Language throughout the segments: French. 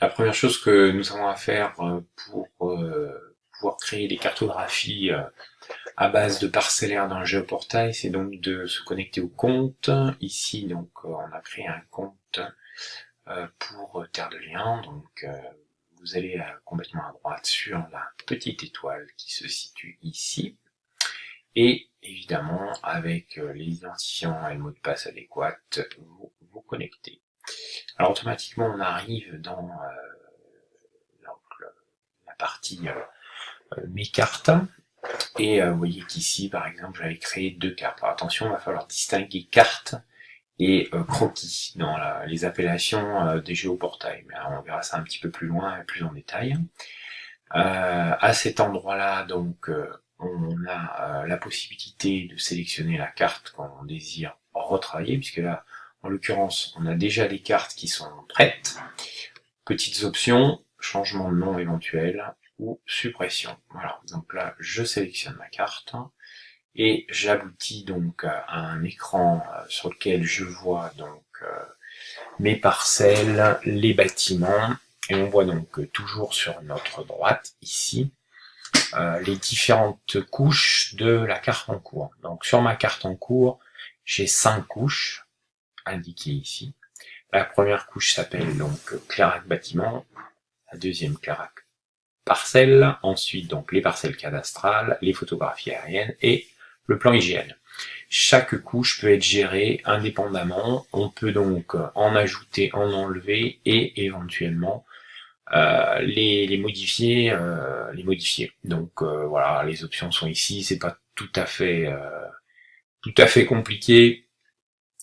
La première chose que nous avons à faire pour pouvoir créer des cartographies à base de parcellaire dans le géoportail, c'est donc de se connecter au compte. Ici, donc, on a créé un compte pour Terre de Liens. Donc, vous allez complètement à droite sur la petite étoile qui se situe ici. Et évidemment, avec les identifiants et le mot de passe adéquat, vous vous connectez. Alors automatiquement, on arrive dans la partie mes cartes. Et vous voyez qu'ici, par exemple, j'avais créé deux cartes. Alors attention, il va falloir distinguer carte et croquis dans les appellations des géoportails. Mais on verra ça un petit peu plus loin et plus en détail. À cet endroit-là, donc, on a la possibilité de sélectionner la carte qu'on désire retravailler, puisque là, en l'occurrence, on a déjà des cartes qui sont prêtes. Petites options, changement de nom éventuel ou suppression. Voilà, donc là, je sélectionne ma carte et j'aboutis donc à un écran sur lequel je vois donc mes parcelles, les bâtiments, et on voit donc toujours sur notre droite ici les différentes couches de la carte en cours. Donc sur ma carte en cours, j'ai 5 couches indiquées ici. La première couche s'appelle donc Clairac bâtiment, la deuxième Clairac parcelle, ensuite donc les parcelles cadastrales, les photographies aériennes et le plan IGN. Chaque couche peut être gérée indépendamment, on peut donc en ajouter, en enlever et éventuellement les modifier, Donc voilà, les options sont ici, c'est pas tout à fait compliqué.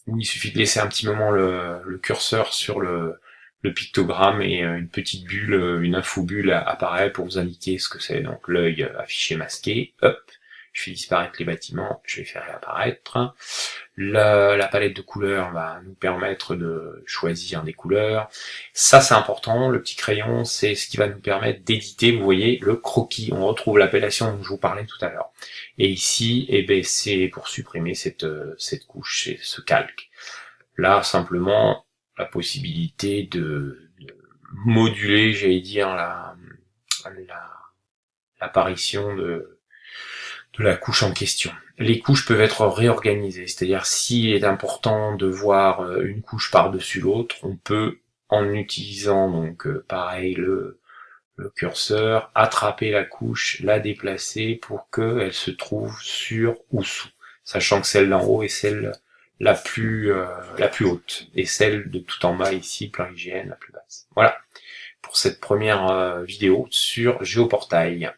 Il suffit de laisser un petit moment le curseur sur le pictogramme et une petite bulle, une infobulle apparaît pour vous indiquer ce que c'est. Donc l'œil affiché masqué, hop, je fais disparaître les bâtiments, je vais faire réapparaître. La palette de couleurs va nous permettre de choisir des couleurs. Ça c'est important, le petit crayon c'est ce qui va nous permettre d'éditer, vous voyez, le croquis. On retrouve l'appellation dont je vous parlais tout à l'heure. Et ici, eh ben, c'est pour supprimer cette couche, ce calque. Là, simplement, la possibilité de moduler, j'allais dire, l'apparition de la couche en question. Les couches peuvent être réorganisées, c'est-à-dire s'il est important de voir une couche par-dessus l'autre, on peut, en utilisant donc pareil le curseur, attraper la couche, la déplacer pour qu'elle se trouve sur ou sous, sachant que celle d'en haut est celle la plus haute, et celle de tout en bas ici, plan hygiène, la plus basse. Voilà pour cette première vidéo sur Géoportail.